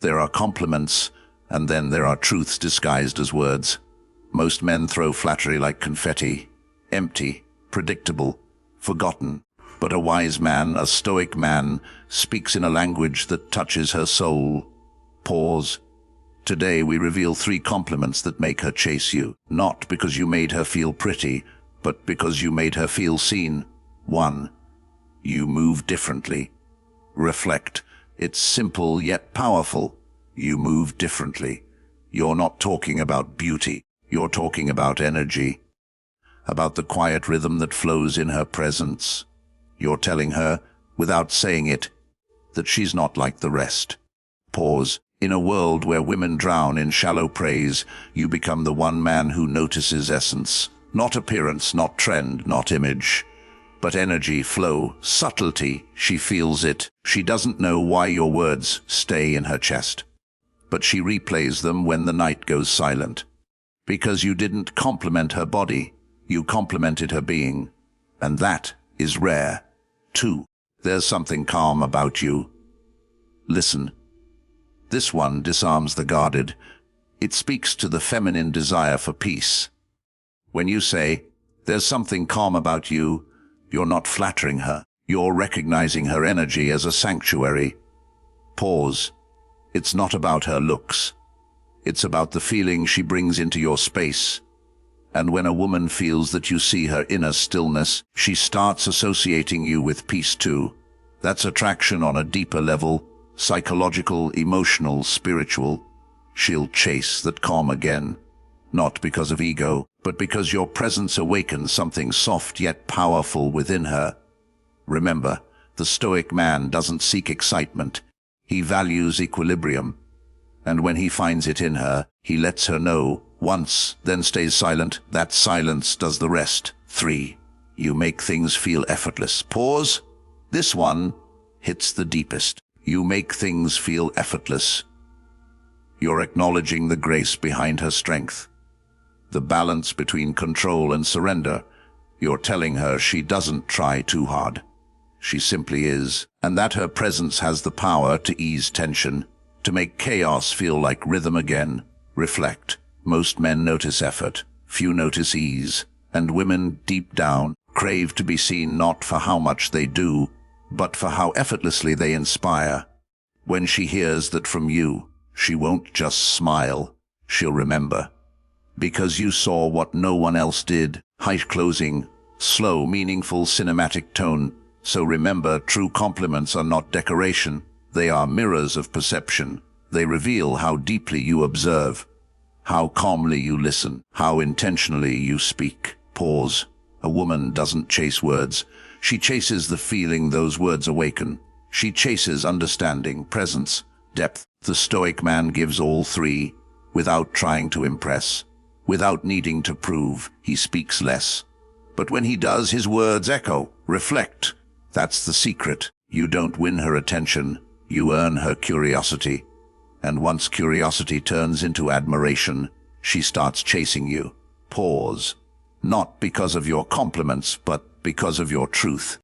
There are compliments, and then there are truths disguised as words. Most men throw flattery like confetti, empty, predictable, forgotten. But a wise man, a stoic man, speaks in a language that touches her soul. Pause. Today we reveal 3 compliments that make her chase you, not because you made her feel pretty, but because you made her feel seen. 1. You move differently. Reflect. It's simple yet powerful. You move differently. You're not talking about beauty. You're talking about energy. About the quiet rhythm that flows in her presence. You're telling her, without saying it, that she's not like the rest. Pause. In a world where women drown in shallow praise, you become the one man who notices essence. Not appearance, not trend, not image, but energy, flow, subtlety. She feels it. She doesn't know why your words stay in her chest, but she replays them when the night goes silent. Because you didn't compliment her body, you complimented her being, and that is rare. 2. There's something calm about you. Listen. This one disarms the guarded. It speaks to the feminine desire for peace. When you say, "There's something calm about you," you're not flattering her. You're recognizing her energy as a sanctuary. Pause. It's not about her looks. It's about the feeling she brings into your space. And when a woman feels that you see her inner stillness, she starts associating you with peace too. That's attraction on a deeper level, psychological, emotional, spiritual. She'll chase that calm again, not because of ego, but because your presence awakens something soft yet powerful within her. Remember, the Stoic man doesn't seek excitement. He values equilibrium. And when he finds it in her, he lets her know once, then stays silent. That silence does the rest. 3. You make things feel effortless. Pause. This one hits the deepest. You make things feel effortless. You're acknowledging the grace behind her strength, the balance between control and surrender. You're telling her she doesn't try too hard. She simply is, and that her presence has the power to ease tension, to make chaos feel like rhythm again. Reflect. Most men notice effort, few notice ease, and women, deep down, crave to be seen not for how much they do, but for how effortlessly they inspire. When she hears that from you, she won't just smile, she'll remember. Because you saw what no one else did. Height closing, slow, meaningful, cinematic tone. So remember, true compliments are not decoration. They are mirrors of perception. They reveal how deeply you observe, how calmly you listen, how intentionally you speak. Pause. A woman doesn't chase words. She chases the feeling those words awaken. She chases understanding, presence, depth. The Stoic man gives all 3, without trying to impress, without needing to prove. He speaks less, but when he does, his words echo, reflect. That's the secret. You don't win her attention, you earn her curiosity. And once curiosity turns into admiration, she starts chasing you. Pause. Not because of your compliments, but because of your truth.